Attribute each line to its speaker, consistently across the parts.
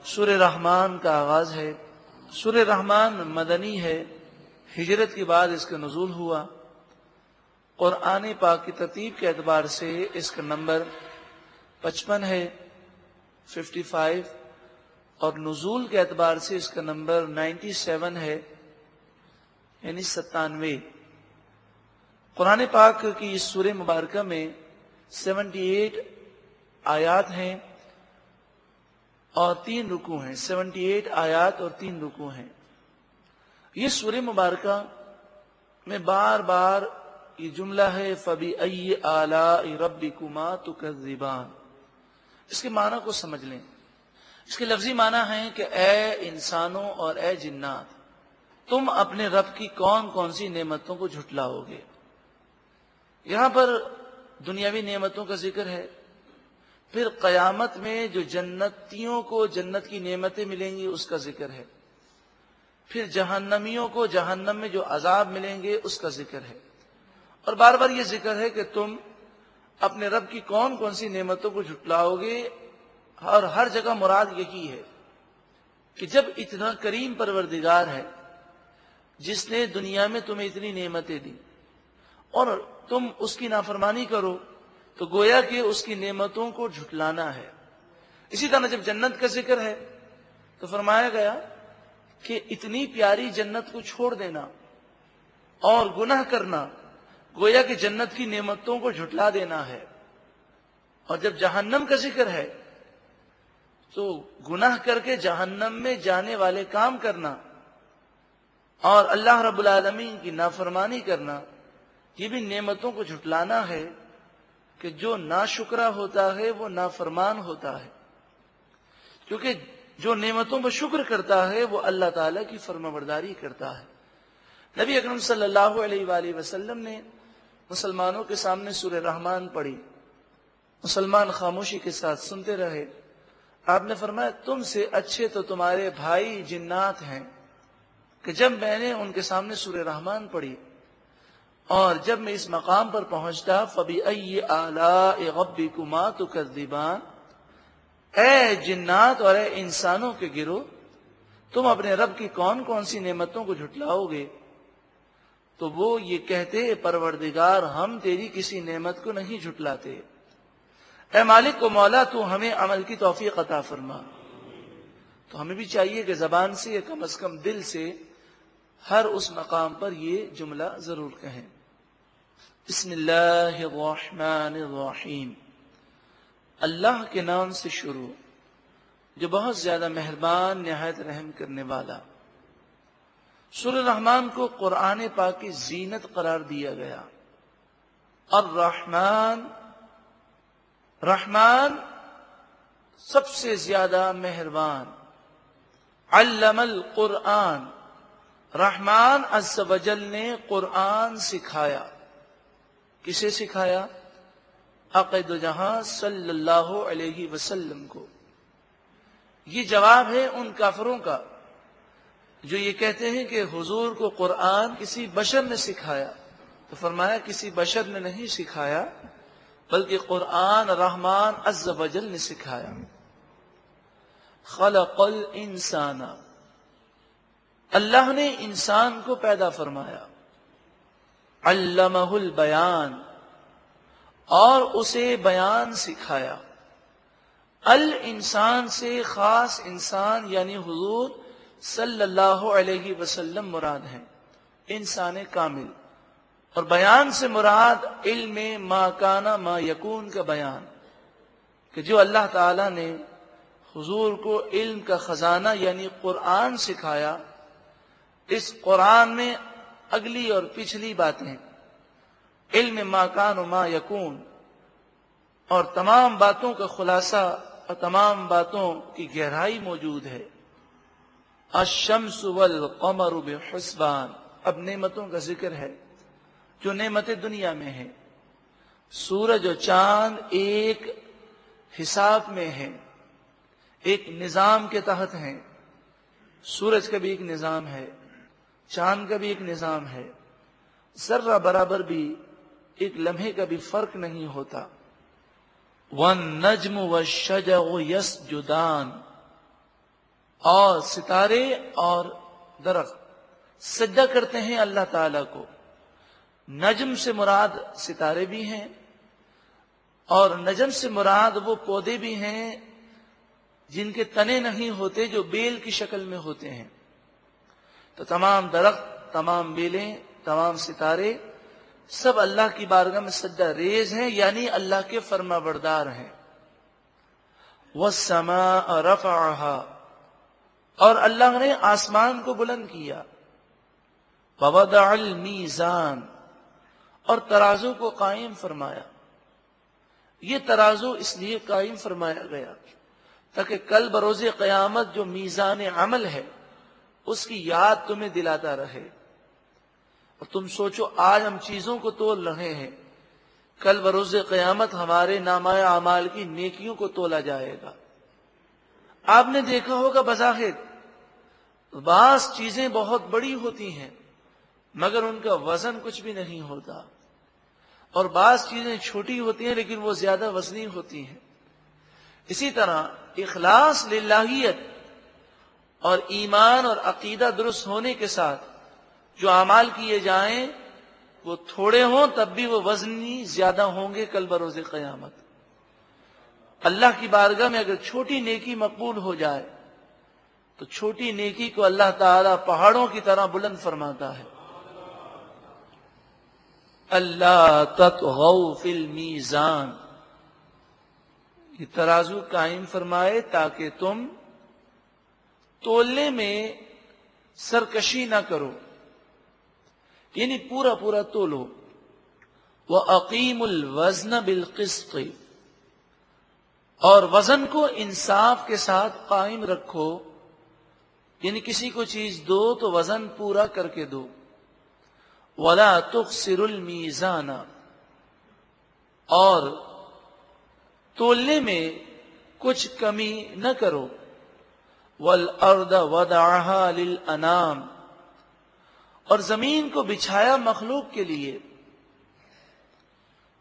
Speaker 1: سورہ رحمان کا آغاز ہے۔ سورہ رحمان مدنی ہے، ہجرت کے بعد اس کا نزول ہوا۔ قرآن پاک کی ترتیب کے اعتبار سے اس کا نمبر 55 ہے، 55، اور نزول کے اعتبار سے اس کا نمبر 97 ہے، یعنی 97۔ قرآن پاک کی اس سورہ مبارکہ میں 78 آیات ہیں اور 3 رکوع ہیں۔ 78 آیات اور 3 رکوع ہیں۔ یہ سورہ مبارکہ میں بار بار یہ جملہ ہے فَبِأَيِّ آلَاءِ رَبِّكُمَا تُكَذِّبَانِ۔ اس کے معنی کو سمجھ لیں۔ اس کے لفظی معنی ہے کہ اے انسانوں اور اے جنات، تم اپنے رب کی کون کون سی نعمتوں کو جھٹلاؤ گے۔ یہاں پر دنیاوی نعمتوں کا ذکر ہے، پھر قیامت میں جو جنتیوں کو جنت کی نعمتیں ملیں گی اس کا ذکر ہے، پھر جہنمیوں کو جہنم میں جو عذاب ملیں گے اس کا ذکر ہے، اور بار بار یہ ذکر ہے کہ تم اپنے رب کی کون کون سی نعمتوں کو جھٹلاؤ گے، اور ہر جگہ مراد یہی ہے کہ جب اتنا کریم پروردگار ہے جس نے دنیا میں تمہیں اتنی نعمتیں دی اور تم اس کی نافرمانی کرو تو گویا کہ اس کی نعمتوں کو جھٹلانا ہے۔ اسی طرح جب جنت کا ذکر ہے تو فرمایا گیا کہ اتنی پیاری جنت کو چھوڑ دینا اور گناہ کرنا گویا کہ جنت کی نعمتوں کو جھٹلا دینا ہے۔ اور جب جہنم کا ذکر ہے تو گناہ کر کے جہنم میں جانے والے کام کرنا اور اللہ رب العالمین کی نافرمانی کرنا، یہ بھی نعمتوں کو جھٹلانا ہے کہ جو ناشکرا ہوتا ہے وہ نافرمان ہوتا ہے، کیونکہ جو نعمتوں پر شکر کرتا ہے وہ اللہ تعالیٰ کی فرمانبرداری کرتا ہے۔ نبی اکرم صلی اللہ علیہ وآلہ وسلم نے مسلمانوں کے سامنے سورہ رحمان پڑھی، مسلمان خاموشی کے ساتھ سنتے رہے۔ آپ نے فرمایا تم سے اچھے تو تمہارے بھائی جنات ہیں، کہ جب میں نے ان کے سامنے سورہ رحمان پڑھی اور جب میں اس مقام پر پہنچتا فَبِأَيِّ آلَاءِ رَبِّكُمَا تُكَذِّبَانِ، اے جنات اور اے انسانوں کے گروہ، تم اپنے رب کی کون کون سی نعمتوں کو جھٹلاؤ گے، تو وہ یہ کہتے پروردگار ہم تیری کسی نعمت کو نہیں جھٹلاتے، اے مالک و مولا تو ہمیں عمل کی توفیق عطا فرما۔ تو ہمیں بھی چاہیے کہ زبان سے یا کم از کم دل سے ہر اس مقام پر یہ جملہ ضرور کہیں۔ بسم اللہ الرحمن الرحیم، اللہ کے نام سے شروع جو بہت زیادہ مہربان نہایت رحم کرنے والا۔ سورہ رحمان کو قرآن پاک کی زینت قرار دیا گیا۔ الرحمن، رحمان سب سے زیادہ مہربان۔ علم القرآن، رحمان عز و جل نے قرآن سکھایا۔ کسے سکھایا؟ عقائد جہاں صلی اللہ علیہ وسلم کو۔ یہ جواب ہے ان کافروں کا جو یہ کہتے ہیں کہ حضور کو قرآن کسی بشر نے سکھایا، تو فرمایا کسی بشر نے نہیں سکھایا بلکہ قرآن رحمان عز و جل نے سکھایا۔ خلق الانسان، اللہ نے انسان کو پیدا فرمایا۔ علمہ البیان، اور اسے بیان سکھایا۔ الانسان سے خاص انسان یعنی حضور صلی اللہ علیہ وسلم مراد ہیں، انسان کامل، اور بیان سے مراد علم ما کان ما یکون کا بیان، کہ جو اللہ تعالی نے حضور کو علم کا خزانہ یعنی قرآن سکھایا، اس قرآن میں اگلی اور پچھلی باتیں، علم ما کان و ما یکون، اور تمام باتوں کا خلاصہ اور تمام باتوں کی گہرائی موجود ہے۔ الشمس والقمر بحسبان، اب نعمتوں کا ذکر ہے جو نعمتیں دنیا میں ہیں۔ سورج اور چاند ایک حساب میں ہیں، ایک نظام کے تحت ہیں۔ سورج کا بھی ایک نظام ہے، چاند کا بھی ایک نظام ہے، ذرہ برابر بھی ایک لمحے کا بھی فرق نہیں ہوتا۔ وَالنَّجْمُ وَالشَّجَرُ يَسْجُدَانِ، اور ستارے اور درخت سجدہ کرتے ہیں اللہ تعالی کو. نجم سے مراد ستارے بھی ہیں اور نجم سے مراد وہ پودے بھی ہیں جن کے تنے نہیں ہوتے، جو بیل کی شکل میں ہوتے ہیں. تو تمام درخت، تمام بیلیں، تمام ستارے سب اللہ کی بارگاہ میں سجدہ ریز ہیں، یعنی اللہ کے فرما بردار ہیں. وَالسَّمَاءَ رَفَعَهَا، اور اللہ نے آسمان کو بلند کیا. وَوَضَعَ الْمِيزَانَ، اور ترازو کو قائم فرمایا. یہ ترازو اس لیے قائم فرمایا گیا تاکہ کل بروز قیامت جو میزان عمل ہے اس کی یاد تمہیں دلاتا رہے. اور تم سوچو، آج ہم چیزوں کو تول رہے ہیں، کل بروز قیامت ہمارے نامہ اعمال کی نیکیوں کو تولا جائے گا. آپ نے دیکھا ہوگا بظاہر بعض چیزیں بہت بڑی ہوتی ہیں مگر ان کا وزن کچھ بھی نہیں ہوتا، اور بعض چیزیں چھوٹی ہوتی ہیں لیکن وہ زیادہ وزنی ہوتی ہیں. اسی طرح اخلاص للہیت اور ایمان اور عقیدہ درست ہونے کے ساتھ جو اعمال کیے جائیں وہ تھوڑے ہوں تب بھی وہ وزنی زیادہ ہوں گے کل بروز قیامت. اللہ کی بارگاہ میں اگر چھوٹی نیکی مقبول ہو جائے تو چھوٹی نیکی کو اللہ تعالیٰ پہاڑوں کی طرح بلند فرماتا ہے. اللہ تطغوا فی المیزان، یہ ترازو قائم فرمائے تاکہ تم تولنے میں سرکشی نہ کرو، یعنی پورا پورا تولو. وَأَقِيمُوا الْوَزْنَ بِالْقِسْطِ، اور وزن کو انصاف کے ساتھ قائم رکھو، یعنی کسی کو چیز دو تو وزن پورا کر کے دو. وَلَا تُخْسِرُوا الْمِيزَانَ، اور تولنے میں کچھ کمی نہ کرو. وَالْأَرْضَ وَضَعَهَا لِلْأَنَامِ، اور زمین کو بچھایا مخلوق کے لیے.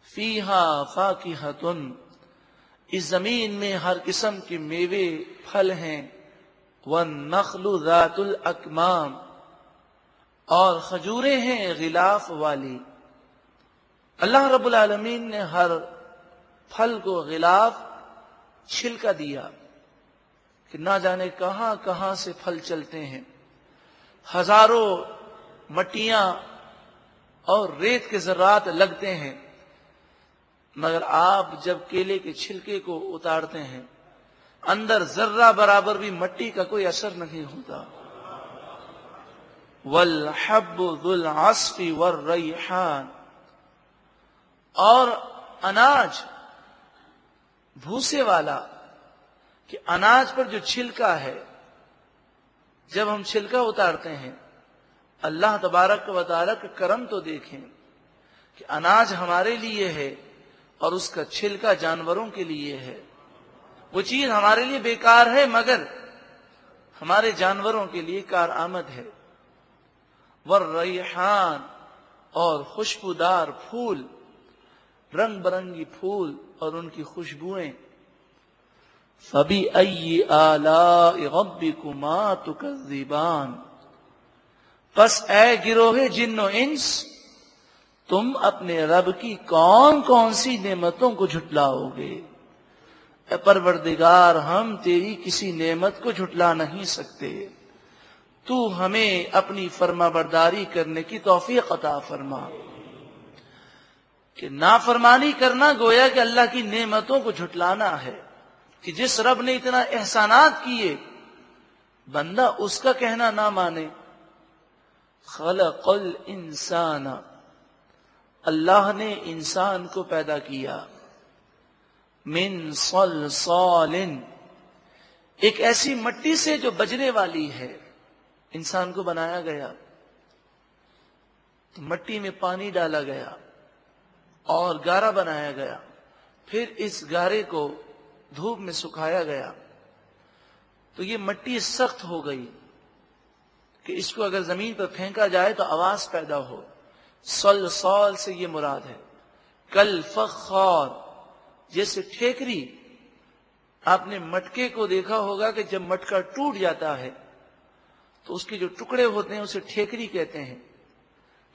Speaker 1: فِيهَا فَاكِهَةٌ، اس زمین میں ہر قسم کے میوے پھل ہیں. وَالنَّخْلُ ذَاتُ الْأَكْمَامِ، اور کھجوریں ہیں غلاف والی. اللہ رب العالمین نے ہر پھل کو غلاف چھلکا دیا کہ نہ جانے کہاں کہاں سے پھل چلتے ہیں، ہزاروں مٹیاں اور ریت کے ذرات لگتے ہیں، مگر آپ جب کیلے کے چھلکے کو اتارتے ہیں اندر ذرہ برابر بھی مٹی کا کوئی اثر نہیں ہوتا. والحب ذو العصف والریحان، اور اناج بھوسے والا، کہ اناج پر جو چھلکا ہے جب ہم چھلکا اتارتے ہیں اللہ تبارک و تعالیٰ کا کرم تو دیکھیں کہ اناج ہمارے لیے ہے اور اس کا چھلکا جانوروں کے لیے ہے. وہ چیز ہمارے لیے بیکار ہے مگر ہمارے جانوروں کے لیے کارآمد ہے. والریحان، اور خوشبودار پھول، رنگ برنگی پھول اور ان کی خوشبوئیں. فَبِأَيِّ آلَاءِ رَبِّكُمَا تُكَذِّبَانِ، پس اے گروہ جن و انس، تم اپنے رب کی کون کون سی نعمتوں کو جھٹلاؤ گے. اے پروردگار، ہم تیری کسی نعمت کو جھٹلا نہیں سکتے، تو ہمیں اپنی فرما برداری کرنے کی توفیق عطا فرما. کہ نافرمانی کرنا گویا کہ اللہ کی نعمتوں کو جھٹلانا ہے، کہ جس رب نے اتنا احسانات کیے بندہ اس کا کہنا نہ مانے. خلق الانسان، اللہ نے انسان کو پیدا کیا. من صلصال، ایک ایسی مٹی سے جو بجنے والی ہے انسان کو بنایا گیا. تو مٹی میں پانی ڈالا گیا اور گارا بنایا گیا، پھر اس گارے کو دھوپ میں سکھایا گیا تو یہ مٹی سخت ہو گئی کہ اس کو اگر زمین پر پھینکا جائے تو آواز پیدا ہو. صلصال سے یہ مراد ہے. کل فخار، جیسے ٹھیکری آپ نے مٹکے کو دیکھا ہوگا کہ جب مٹکا ٹوٹ جاتا ہے تو اس کے جو ٹکڑے ہوتے ہیں اسے ٹھیکری کہتے ہیں.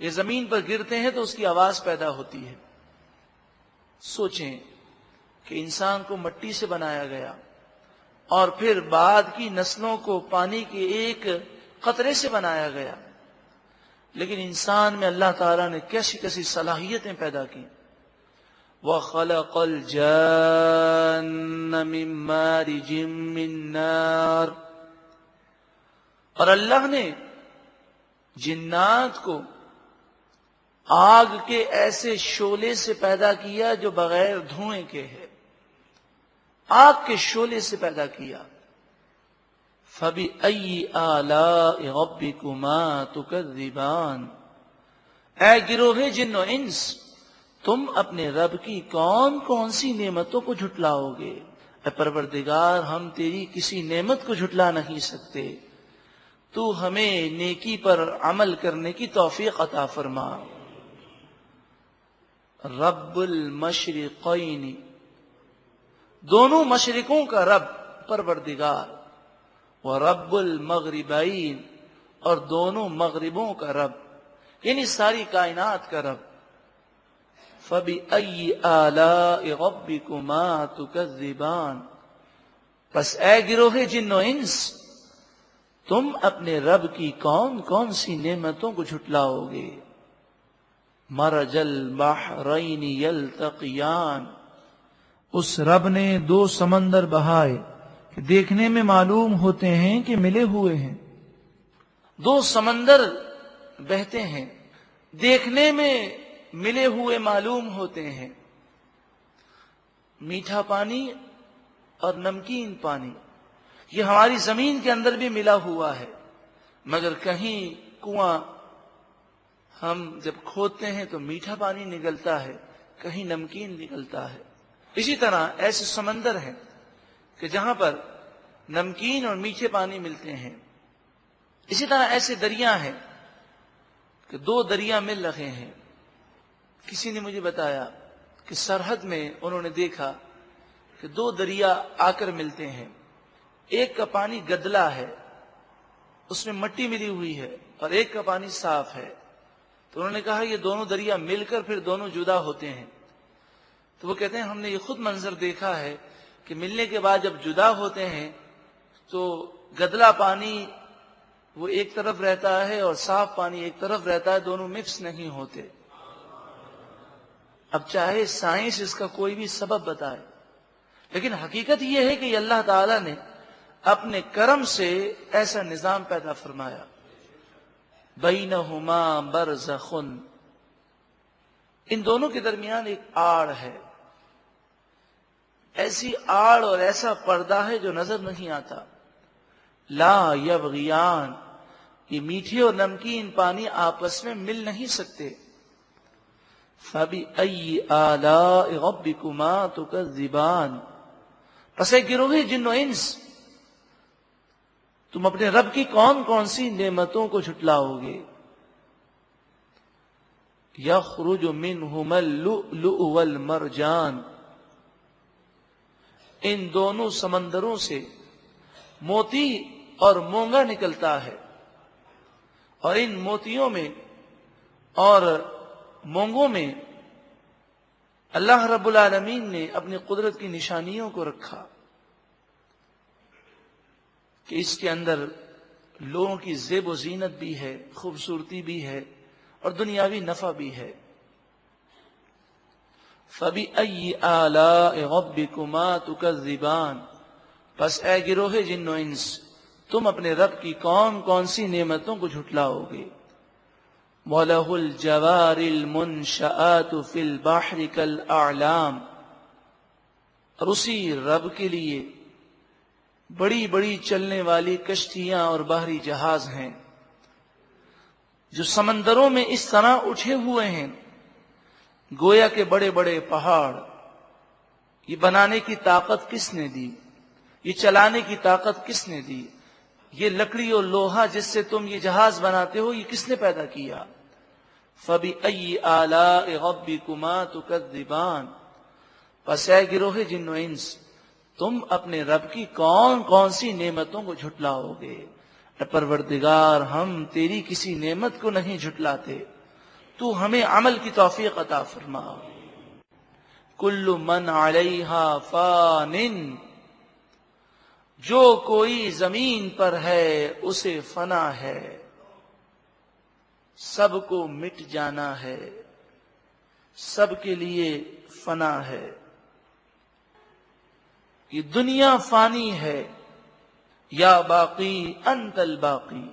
Speaker 1: یہ زمین پر گرتے ہیں تو اس کی آواز پیدا ہوتی ہے. سوچیں کہ انسان کو مٹی سے بنایا گیا اور پھر بعد کی نسلوں کو پانی کے ایک قطرے سے بنایا گیا، لیکن انسان میں اللہ تعالیٰ نے کیسی کیسی صلاحیتیں پیدا کی. وَخَلَقَ الْجَانَّ مِن مَّارِجٍ مِّن نَّارٍ، اور اللہ نے جنات کو آگ کے ایسے شعلے سے پیدا کیا جو بغیر دھوئیں کے ہے، آگ کے شعلے سے پیدا کیا. فَبِأَيِّ آلَاءِ رَبِّكُمَا تُكَذِّبَانِ، اے گروہ جن و انس، تم اپنے رب کی کون کون سی نعمتوں کو جھٹلاؤ گے؟ اے پروردگار، ہم تیری کسی نعمت کو جھٹلا نہیں سکتے، تو ہمیں نیکی پر عمل کرنے کی توفیق عطا فرما. رب المشرقین، دونوں مشرقوں کا رب پروردگار، ورب المغربین، اور دونوں مغربوں کا رب، یعنی ساری کائنات کا رب. فَبِأَيِّ آلَاءِ رَبِّكُمَا تُكَذِّبَانِ، پس اے گروہ جن و انس، تم اپنے رب کی کون کون سی نعمتوں کو جھٹلاؤ گے؟ مرج البحرین یلتقیان، اس رب نے دو سمندر بہائے کہ دیکھنے میں معلوم ہوتے ہیں کہ ملے ہوئے ہیں. دو سمندر بہتے ہیں، دیکھنے میں ملے ہوئے معلوم ہوتے ہیں. میٹھا پانی اور نمکین پانی، یہ ہماری زمین کے اندر بھی ملا ہوا ہے، مگر کہیں کنواں ہم جب کھودتے ہیں تو میٹھا پانی نکلتا ہے، کہیں نمکین نکلتا ہے. اسی طرح ایسے سمندر ہیں کہ جہاں پر نمکین اور میٹھے پانی ملتے ہیں. اسی طرح ایسے دریا ہیں کہ دو دریا مل رہے ہیں. کسی نے مجھے بتایا کہ سرحد میں انہوں نے دیکھا کہ دو دریا آ کر ملتے ہیں، ایک کا پانی گدلا ہے، اس میں مٹی ملی ہوئی ہے، اور ایک کا پانی صاف ہے. تو انہوں نے کہا یہ دونوں دریا مل کر پھر دونوں جدا ہوتے ہیں. تو وہ کہتے ہیں ہم نے یہ خود منظر دیکھا ہے کہ ملنے کے بعد جب جدا ہوتے ہیں تو گدلا پانی وہ ایک طرف رہتا ہے اور صاف پانی ایک طرف رہتا ہے، دونوں مکس نہیں ہوتے. اب چاہے سائنس اس کا کوئی بھی سبب بتائے، لیکن حقیقت یہ ہے کہ اللہ تعالیٰ نے اپنے کرم سے ایسا نظام پیدا فرمایا. بینہما برزخ، ان دونوں کے درمیان ایک آڑ ہے، ایسی آڑ اور ایسا پردہ ہے جو نظر نہیں آتا. لا یبغیان، یہ میٹھے اور نمکین پانی آپس میں مل نہیں سکتے. فَبِأَيِّ آلَاءِ رَبِّكُمَا تُكَذِّبَانِ، پس اے گروہ جن و انس، تم اپنے رب کی کون کون سی نعمتوں کو جھٹلاؤ گے؟ یخرج منہما اللؤلؤ والمرجان، ان دونوں سمندروں سے موتی اور مونگا نکلتا ہے، اور ان موتیوں میں اور مونگوں میں اللہ رب العالمین نے اپنی قدرت کی نشانیوں کو رکھا کہ اس کے اندر لوگوں کی زیب و زینت بھی ہے، خوبصورتی بھی ہے، اور دنیاوی نفع بھی ہے. فَبِأَيِّ آلَاءِ رَبِّكُمَا تُكَذِّبَانِ، پس اے گروہ جن و انس، تم اپنے رب کی کون کون سی نعمتوں کو جھٹلاؤ گے؟ وَلَهُ الْجَوَارِ الْمُنشَآتُ فِي الْبَحْرِ كَالْأَعْلَامِ، اور اسی رب کے لیے بڑی بڑی چلنے والی کشتیاں اور بحری جہاز ہیں جو سمندروں میں اس طرح اٹھے ہوئے ہیں گویا کہ بڑے بڑے پہاڑ. یہ بنانے کی طاقت کس نے دی؟ یہ چلانے کی طاقت کس نے دی؟ یہ لکڑی اور لوہا جس سے تم یہ جہاز بناتے ہو یہ کس نے پیدا کیا؟ فَبِأَيِّ آلَاءِ رَبِّكُمَا تُكَذِّبَانِ، پس اے گروہ جن و انس، تم اپنے رب کی کون کون سی نعمتوں کو جھٹلاؤ گے؟ اے پروردگار، ہم تیری کسی نعمت کو نہیں جھٹلاتے، تو ہمیں عمل کی توفیق عطا فرما۔ کل من علیہا فان، جو کوئی زمین پر ہے اسے فنا ہے، سب کو مٹ جانا ہے، سب کے لیے فنا ہے۔ یہ دنیا فانی ہے، یا باقی انت الباقی،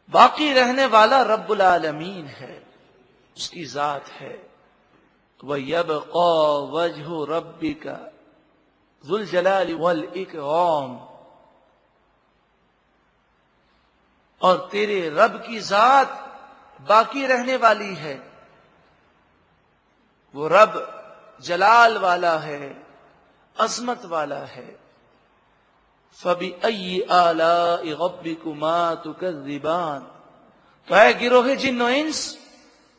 Speaker 1: باقی رہنے والا رب العالمین ہے، اس کی ذات ہے۔ وَيَبْقَى وَجْهُ رَبِّكَ ذُو الْجَلَالِ وَالْإِكْرَامِ، اور تیرے رب کی ذات باقی رہنے والی ہے، وہ رب جلال والا ہے، عظمت والا ہے۔ فَبِأَيِّ آلَاءِ رَبِّكُمَا تُكَذِّبَانِ، تو اے گروہ جن و انس،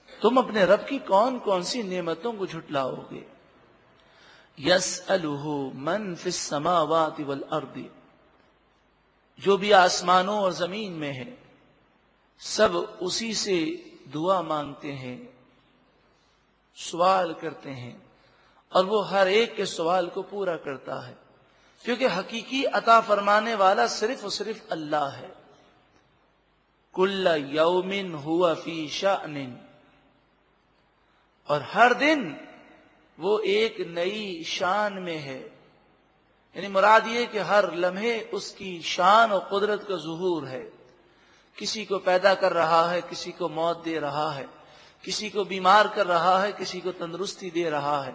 Speaker 1: تم اپنے رب کی کون کون سی نعمتوں کو جھٹلاؤ گے؟ يَسْأَلُهُ مَنْ فِي السَّمَاوَاتِ وَالْأَرْضِ، جو بھی آسمانوں اور زمین میں ہے سب اسی سے دعا مانگتے ہیں، سوال کرتے ہیں، اور وہ ہر ایک کے سوال کو پورا کرتا ہے، کیونکہ حقیقی عطا فرمانے والا صرف اور صرف اللہ ہے۔ کل یوم ہوا فی شأن، اور ہر دن وہ ایک نئی شان میں ہے، یعنی مراد یہ کہ ہر لمحے اس کی شان اور قدرت کا ظہور ہے۔ کسی کو پیدا کر رہا ہے، کسی کو موت دے رہا ہے، کسی کو بیمار کر رہا ہے، کسی کو تندرستی دے رہا ہے،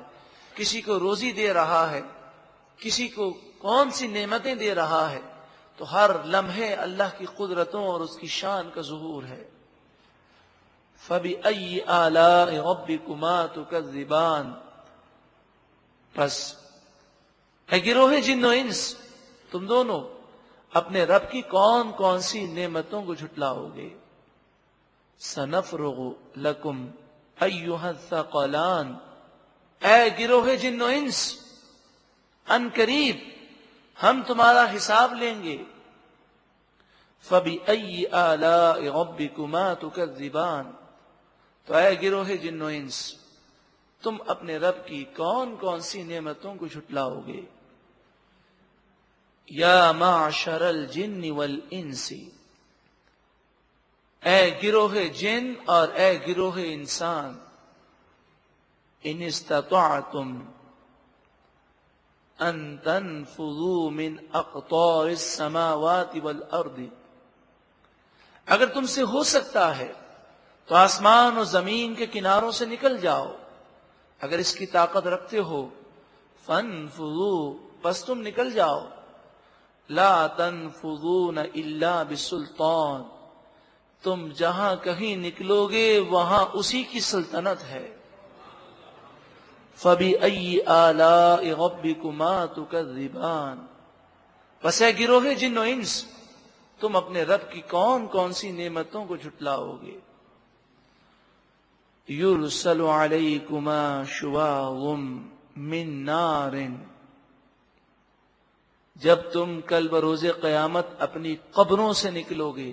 Speaker 1: کسی کو روزی دے رہا ہے، کسی کو کون سی نعمتیں دے رہا ہے، تو ہر لمحے اللہ کی قدرتوں اور اس کی شان کا ظہور ہے۔ فَبِأَيِّ آلَاءِ رَبِّكُمَا تُكَذِّبَانِ، پس اے گروہ جن و انس، تم دونوں اپنے رب کی کون کون سی نعمتوں کو جھٹلاؤ گے؟ سَنَفْرُغُ لَكُمْ أَيُّهَا الثَّقَلَانِ، اے گروہ جن و انس، ان قریب ہم تمہارا حساب لیں گے۔ فَبِأَيِّ آلَاءِ رَبِّكُمَا تُكَذِّبَانِ، تو اے گروہ جن و انس، تم اپنے رب کی کون کون سی نعمتوں کو جھٹلاؤ گے؟ یا معشر الجن والانس، اے گروہ جن اور اے گروہ انسان، ان استطعتم ان تنفذوا من اقطار السماوات والارض، اگر تم سے ہو سکتا ہے تو آسمان اور زمین کے کناروں سے نکل جاؤ، اگر اس کی طاقت رکھتے ہو، فانفذوا، پس تم نکل جاؤ، لا تنفذون الا بسلطان، تم جہاں کہیں نکلو گے وہاں اسی کی سلطنت ہے۔ فَبِأَيِّ آلَاءِ رَبِّكُمَا تُكَذِّبَانِ، پس اے گروہ جن و انس، تم اپنے رب کی کون کون سی نعمتوں کو جھٹلاؤ گے؟ يُرْسَلُ عَلَيْكُمَا شُوَاظٌ مِّن نَارٍ، جب تم کل بروز قیامت اپنی قبروں سے نکلو گے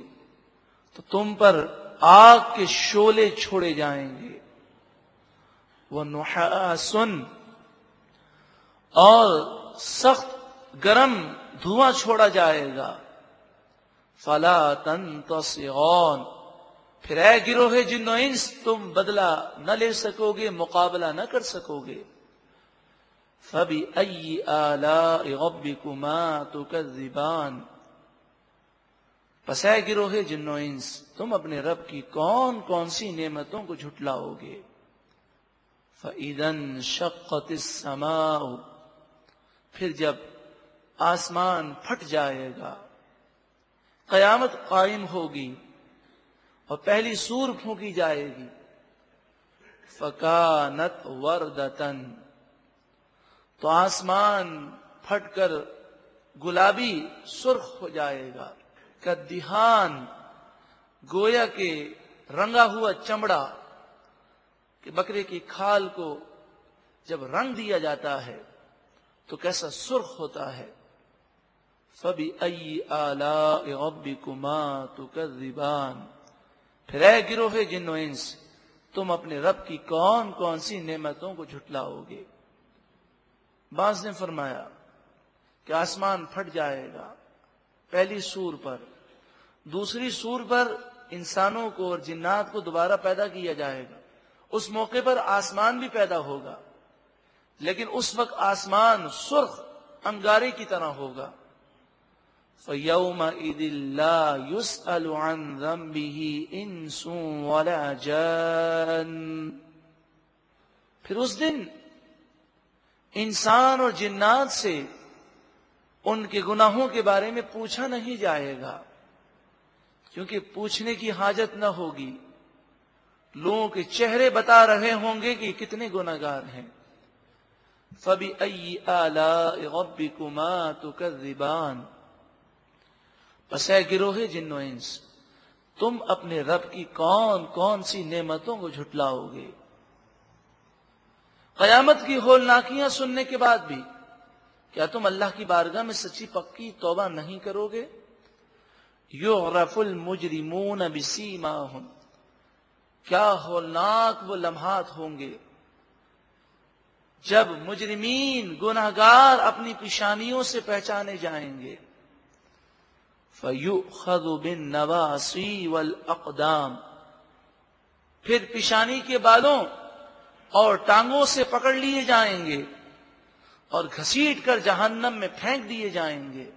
Speaker 1: تو تم پر آگ کے شعلے چھوڑے جائیں گے، وَنُحَاسٌ، اور سخت گرم دھواں چھوڑا جائے گا، فَلَا تَنْتَصِرَانِ، پھر اے گروہ جن و انس، تم بدلہ نہ لے سکو گے، مقابلہ نہ کر سکو گے۔ فَبِأَيِّ آلَاءِ رَبِّكُمَا تُكَذِّبَانِ، پس اے گروہ جن و انس، تم اپنے رب کی کون کون سی نعمتوں کو جھٹلاؤ گے؟ فَإِذَا انشَقَّتِ السَّمَاءُ، پھر جب آسمان پھٹ جائے گا، قیامت قائم ہوگی اور پہلی سور پھونکی جائے گی، فَكَانَتْ وَرْدَةً، تو آسمان پھٹ کر گلابی سرخ ہو جائے گا، کدھان، گویا کہ رنگا ہوا چمڑا، کہ بکرے کی کھال کو جب رنگ دیا جاتا ہے تو کیسا سرخ ہوتا ہے. فَبِأَيِّ آلَاءِ رَبِّكُمَا تُكَذِّبَانِ. پھر اے گروہ جن و انس، تم اپنے رب کی کون کون سی نعمتوں کو جھٹلاؤ گے. بعض نے فرمایا کہ آسمان پھٹ جائے گا پہلی سور پر، دوسری سور پر انسانوں کو اور جنات کو دوبارہ پیدا کیا جائے گا. اس موقع پر آسمان بھی پیدا ہوگا، لیکن اس وقت آسمان سرخ انگارے کی طرح ہوگا. فَيَوْمَئِذٍ لَا يُسْأَلُ عَنْ ذَنبِهِ إِنسٌ وَلَا جَانٌ. پھر اس دن انسان اور جنات سے ان کے گناہوں کے بارے میں پوچھا نہیں جائے گا، کیونکہ پوچھنے کی حاجت نہ ہوگی. لوگوں کے چہرے بتا رہے ہوں گے کہ کتنے گناہگار ہیں. فَبِأَيِّ آلَاءِ رَبِّكُمَا تُكَذِّبَانِ. پس اے گروہ جن و انس، تم اپنے رب کی کون کون سی نعمتوں کو جھٹلاؤ گے. قیامت کی ہولناکیاں سننے کے بعد بھی کیا تم اللہ کی بارگاہ میں سچی پکی توبہ نہیں کرو گے؟ یعرف المجرمون بسیماہم. کیا ہولناک وہ لمحات ہوں گے جب مجرمین گناہگار اپنی پیشانیوں سے پہچانے جائیں گے. فَيُؤْخَذُ بِالنَّوَاصِي وَالْأَقْدَامِ. پھر پیشانی کے بالوں اور ٹانگوں سے پکڑ لیے جائیں گے اور گھسیٹ کر جہنم میں پھینک دیے جائیں گے.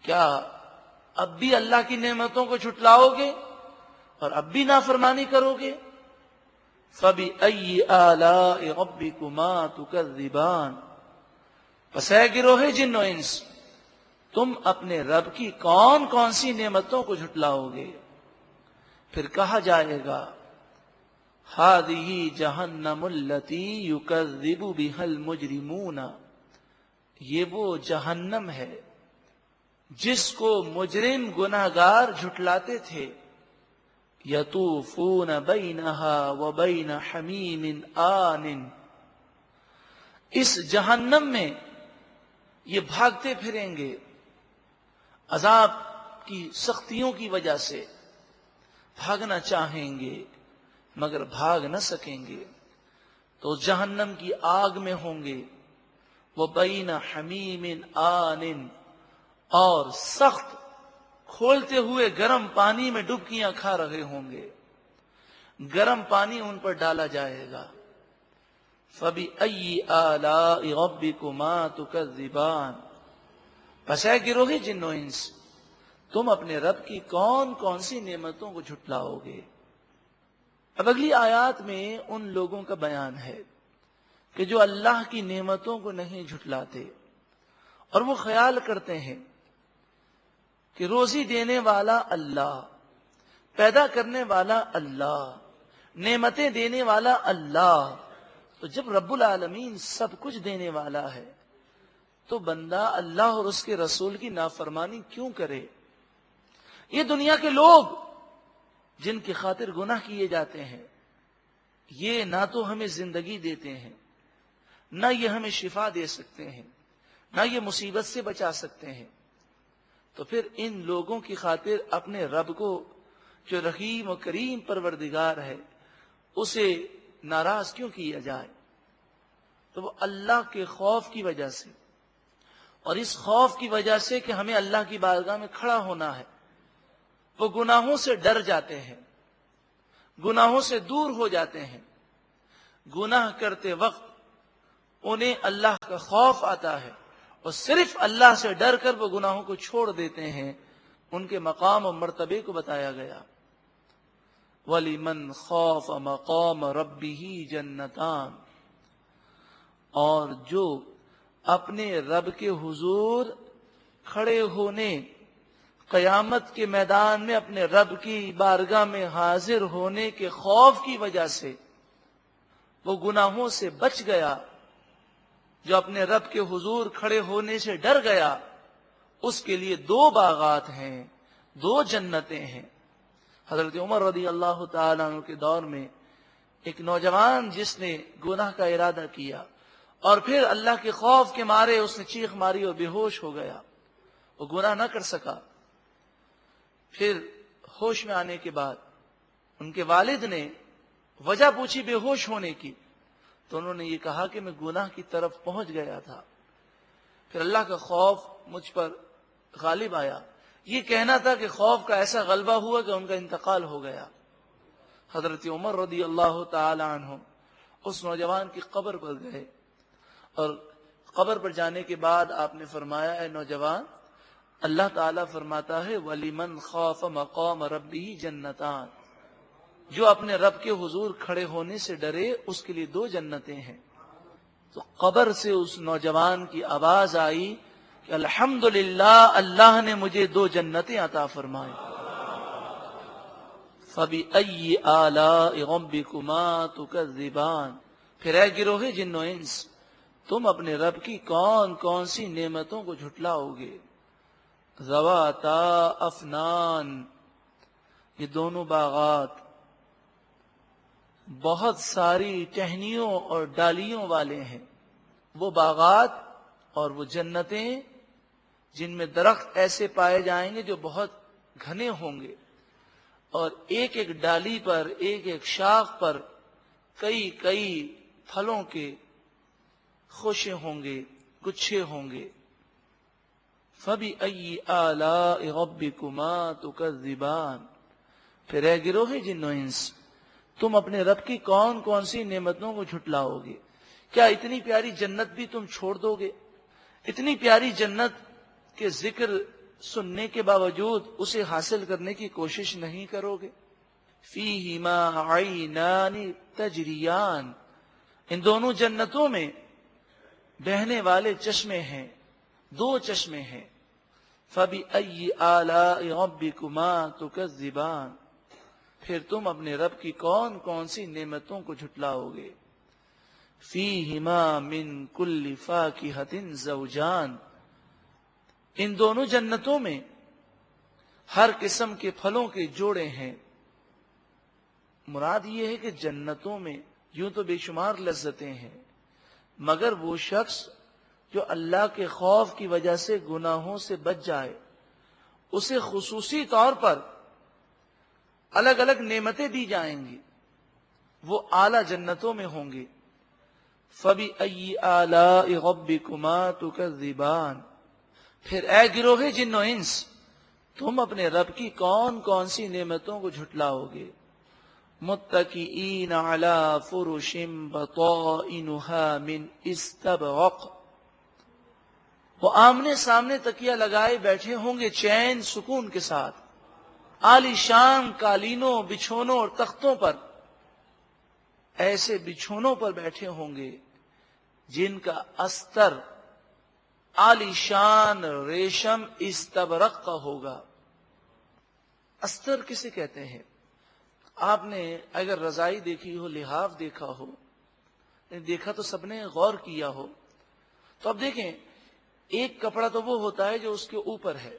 Speaker 1: کیا اب بھی اللہ کی نعمتوں کو جھٹلاؤ گے اور اب بھی نافرمانی کرو گے؟ فَبِأَيِّ آلَاءِ رَبِّكُمَا تُكَذِّبَانِ. پس اے گروہ جن و انس، تم اپنے رب کی کون کون سی نعمتوں کو جھٹلاؤ گے؟ پھر کہا جائے گا هَذِهِ جَهَنَّمُ الَّتِي يُكَذِّبُ بِهَا الْمُجْرِمُونَ. یہ وہ جہنم ہے جس کو مجرم گناہگار جھٹلاتے تھے. يَطُوفُونَ بَيْنَهَا وَبَيْنَ حَمِيمٍ آنٍ. اس جہنم میں یہ بھاگتے پھریں گے عذاب کی سختیوں کی وجہ سے، بھاگنا چاہیں گے مگر بھاگ نہ سکیں گے تو جہنم کی آگ میں ہوں گے. وہ بین حمیم آن، اور سخت کھولتے ہوئے گرم پانی میں ڈبکیاں کھا رہے ہوں گے. گرم پانی ان پر ڈالا جائے گا. فَبِأَيِّ آلَاءِ رَبِّكُمَا تُكَذِّبَانِ. پس اے گروہ جن و انس، تم اپنے رب کی کون کون سی نعمتوں کو جھٹلاؤ گے. اب اگلی آیات میں ان لوگوں کا بیان ہے کہ جو اللہ کی نعمتوں کو نہیں جھٹلاتے اور وہ خیال کرتے ہیں کہ روزی دینے والا اللہ، پیدا کرنے والا اللہ، نعمتیں دینے والا اللہ. تو جب رب العالمین سب کچھ دینے والا ہے تو بندہ اللہ اور اس کے رسول کی نافرمانی کیوں کرے؟ یہ دنیا کے لوگ جن کی خاطر گناہ کیے جاتے ہیں، یہ نہ تو ہمیں زندگی دیتے ہیں، نہ یہ ہمیں شفا دے سکتے ہیں، نہ یہ مصیبت سے بچا سکتے ہیں. تو پھر ان لوگوں کی خاطر اپنے رب کو جو رحیم و کریم پروردگار ہے اسے ناراض کیوں کیا جائے؟ تو وہ اللہ کے خوف کی وجہ سے، اور اس خوف کی وجہ سے کہ ہمیں اللہ کی بارگاہ میں کھڑا ہونا ہے، وہ گناہوں سے ڈر جاتے ہیں، گناہوں سے دور ہو جاتے ہیں. گناہ کرتے وقت انہیں اللہ کا خوف آتا ہے اور صرف اللہ سے ڈر کر وہ گناہوں کو چھوڑ دیتے ہیں. ان کے مقام و مرتبے کو بتایا گیا. وَلِمَنْ خَافَ مَقَامَ رَبِّهِ جَنَّتَانِ. اور جو اپنے رب کے حضور کھڑے ہونے، قیامت کے میدان میں اپنے رب کی بارگاہ میں حاضر ہونے کے خوف کی وجہ سے وہ گناہوں سے بچ گیا، جو اپنے رب کے حضور کھڑے ہونے سے ڈر گیا، اس کے لیے 2 باغات ہیں، 2 جنتیں ہیں. حضرت عمر رضی اللہ تعالیٰ عنہ کے دور میں ایک نوجوان جس نے گناہ کا ارادہ کیا اور پھر اللہ کے خوف کے مارے اس نے چیخ ماری اور بے ہوش ہو گیا، وہ گناہ نہ کر سکا۔ پھر ہوش میں آنے کے بعد ان کے والد نے وجہ پوچھی بے ہوش ہونے کی، تو انہوں نے یہ کہا کہ میں گناہ کی طرف پہنچ گیا تھا، پھر اللہ کا خوف مجھ پر غالب آیا۔ یہ کہنا تھا کہ خوف کا ایسا غلبہ ہوا کہ ان کا انتقال ہو گیا۔ حضرت عمر رضی اللہ تعالی عنہ اس نوجوان کی قبر پر گئے، اور قبر پر جانے کے بعد آپ نے فرمایا، اے نوجوان، اللہ تعالیٰ فرماتا ہے وَلِمَنْ خَافَ مَقَامَ رَبِّهِ جَنَّتَانِ، جو اپنے رب کے حضور کھڑے ہونے سے ڈرے اس کے لیے 2 جنتیں ہیں۔ تو قبر سے اس نوجوان کی آواز آئی کہ الحمدللہ، اللہ نے مجھے 2 جنتیں عطا فرمائیں۔ فَبِأَيِّ آلَاءِ رَبِّكُمَا تُكَذِّبَانِ، پھر اے گروہ جن و انس، تم اپنے رب کی کون کون سی نعمتوں کو جھٹلاؤ گے؟ ذواتا افنان، یہ دونوں باغات بہت ساری ٹہنیوں اور ڈالیوں والے ہیں۔ وہ باغات اور وہ جنتیں جن میں درخت ایسے پائے جائیں گے جو بہت گھنے ہوں گے، اور ایک ایک ڈالی پر، ایک ایک شاخ پر کئی کئی پھلوں کے خوشے ہوں گے، گچھے ہوں گے۔ فَبِأَيِّ آلَاءِ رَبِّكُمَا تُكَذِّبَانِ، پھر اے گروہ جن و انس، تم اپنے رب کی کون کون سی نعمتوں کو جھٹلاؤ گے؟ کیا اتنی پیاری جنت بھی تم چھوڑ دو گے؟ اتنی پیاری جنت کے ذکر سننے کے باوجود اسے حاصل کرنے کی کوشش نہیں کرو گے؟ فِيهِمَا عَيْنَانِ تَجْرِيَانِ، ان دونوں جنتوں میں بہنے والے چشمے ہیں، 2 چشمے ہیں۔ فَبِأَيِّ آلَاءِ رَبِّكُمَا تُكَذِّبَانِ، پھر تم اپنے رب کی کون کون سی نعمتوں کو جھٹلاؤ گے؟ فِيهِمَا مِن كُلِّ فَاكِهَةٍ زَوْجَانِ، ان دونوں جنتوں میں ہر قسم کے پھلوں کے جوڑے ہیں۔ مراد یہ ہے کہ جنتوں میں یوں تو بے شمار لذتیں ہیں، مگر وہ شخص جو اللہ کے خوف کی وجہ سے گناہوں سے بچ جائے، اسے خصوصی طور پر الگ الگ نعمتیں دی جائیں گی، وہ اعلیٰ جنتوں میں ہوں گے۔ فَبِأَيِّ آلَاءِ رَبِّكُمَا تُكَذِّبَانِ، پھر اے گروہ جن و انس، تم اپنے رب کی کون کون سی نعمتوں کو جھٹلاؤ گے؟ متکئین علی فرش بطائنها من استبرق، وہ آمنے سامنے تکیہ لگائے بیٹھے ہوں گے چین سکون کے ساتھ، عالی شان قالینوں، بچھونوں اور تختوں پر، ایسے بچھونوں پر بیٹھے ہوں گے جن کا استر عالی شان ریشم استبرق کا ہوگا۔ استر کسے کہتے ہیں؟ آپ نے اگر رضائی دیکھی ہو، لحاف دیکھا ہو، دیکھا تو سب نے غور کیا ہو، تو اب دیکھیں ایک کپڑا تو وہ ہوتا ہے جو اس کے اوپر ہے،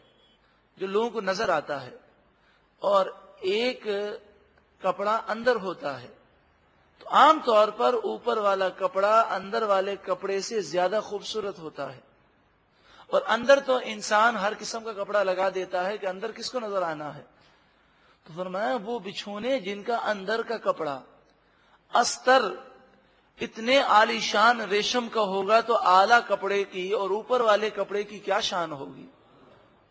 Speaker 1: جو لوگوں کو نظر آتا ہے، اور ایک کپڑا اندر ہوتا ہے۔ تو عام طور پر اوپر والا کپڑا اندر والے کپڑے سے زیادہ خوبصورت ہوتا ہے، اور اندر تو انسان ہر قسم کا کپڑا لگا دیتا ہے کہ اندر کس کو نظر آنا ہے۔ تو فرمایا وہ بچھونے جن کا اندر کا کپڑا استر اتنے عالی شان ریشم کا ہوگا تو اعلیٰ کپڑے کی اور اوپر والے کپڑے کی کیا شان ہوگی۔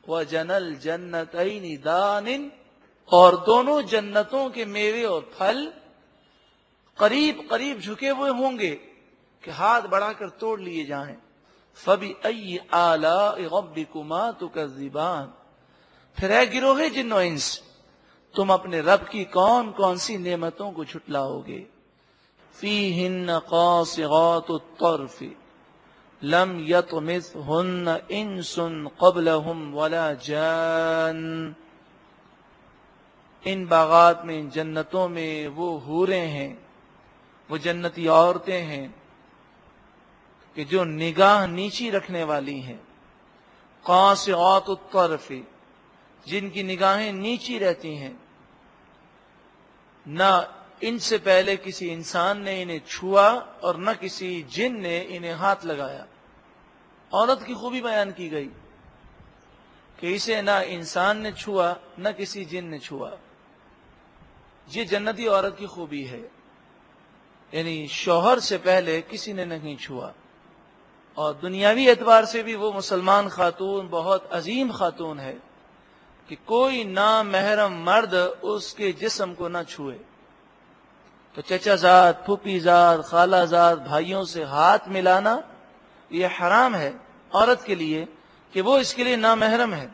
Speaker 1: وَجَنَ الْجَنَّتَيْنِ دَانٍ، اور دونوں جنتوں کے میوے اور پھل قریب قریب جھکے ہوئے ہوں گے کہ ہاتھ بڑھا کر توڑ لیے جائیں۔ فَبِأَيِّ آلَاءِ رَبِّكُمَا تُكَذِّبَانِ، پھر اے گروہ جن و انس، تم اپنے رب کی کون کون سی نعمتوں کو جھٹلاؤ گے؟ فِيهِنَّ قَاصِرَاتُ الطَّرْفِ لَمْ يَطْمِثْهُنَّ إِنسٌ قَبْلَهُمْ وَلَا جَانٌّ، ان باغات میں، ان جنتوں میں وہ حوریں ہیں، وہ جنتی عورتیں ہیں کہ جو نگاہ نیچی رکھنے والی ہیں۔ قاصرات الطرف، جن کی نگاہیں نیچی رہتی ہیں، نہ ان سے پہلے کسی انسان نے انہیں چھوا اور نہ کسی جن نے انہیں ہاتھ لگایا۔ عورت کی خوبی بیان کی گئی کہ اسے نہ انسان نے چھوا نہ کسی جن نے چھوا۔ یہ جنتی عورت کی خوبی ہے، یعنی شوہر سے پہلے کسی نے نہیں چھوا، اور دنیاوی اعتبار سے بھی وہ مسلمان خاتون بہت عظیم خاتون ہے کہ کوئی نامحرم مرد اس کے جسم کو نہ چھوئے۔ تو چچا زاد، پھوپھی زاد، خالہ زاد، بھائیوں سے ہاتھ ملانا یہ حرام ہے عورت کے لیے کہ وہ اس کے لیے نامحرم ہے۔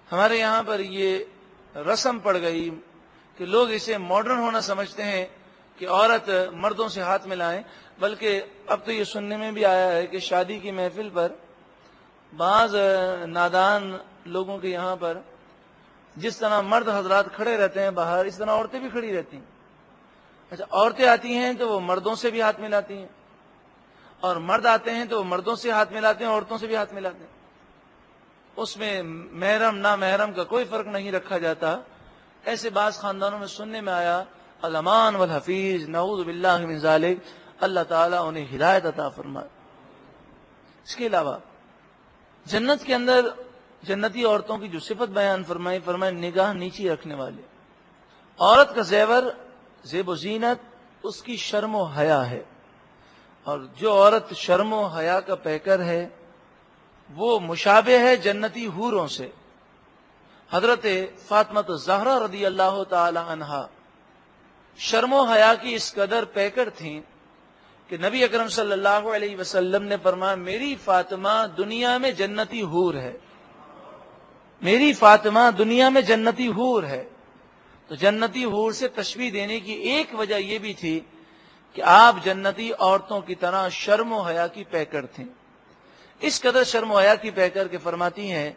Speaker 1: ہمارے یہاں پر یہ رسم پڑ گئی کہ لوگ اسے ماڈرن ہونا سمجھتے ہیں کہ عورت مردوں سے ہاتھ ملائیں، بلکہ اب تو یہ سننے میں بھی آیا ہے کہ شادی کی محفل پر بعض نادان لوگوں کے یہاں پر جس طرح مرد حضرات کھڑے رہتے ہیں باہر، اس طرح عورتیں بھی کھڑی رہتی ہیں۔ اچھا، عورتیں آتی ہیں تو وہ مردوں سے بھی ہاتھ ملاتی ہیں، اور مرد آتے ہیں تو وہ مردوں سے ہاتھ ملاتے ہیں، عورتوں سے بھی ہاتھ ملاتے ہیں۔ اس میں محرم نامحرم کا کوئی فرق نہیں رکھا جاتا۔ ایسے بعض خاندانوں میں سننے میں آیا، الامان والحفیظ، نعوذ باللہ من ذالک، اللہ تعالیٰ انہیں ہدایت عطا فرمائے۔ اس کے علاوہ جنت کے اندر جنتی عورتوں کی جو صفت بیان فرمائے نگاہ نیچی رکھنے والے۔ عورت کا زیور، زیب و زینت اس کی شرم و حیا ہے، اور جو عورت شرم و حیا کا پیکر ہے وہ مشابہ ہے جنتی حوروں سے۔ حضرت فاطمہ الزہرا رضی اللہ تعالی عنہا شرم و حیا کی اس قدر پیکر تھیں کہ نبی اکرم صلی اللہ علیہ وسلم نے فرمایا میری فاطمہ دنیا میں جنتی حور ہے، میری فاطمہ دنیا میں جنتی حور ہے۔ تو جنتی حور سے تشبیہ دینے کی ایک وجہ یہ بھی تھی کہ آپ جنتی عورتوں کی طرح شرم و حیا کی پیکر تھیں۔ اس قدر شرم و حیا کی پیکر کے فرماتی ہیں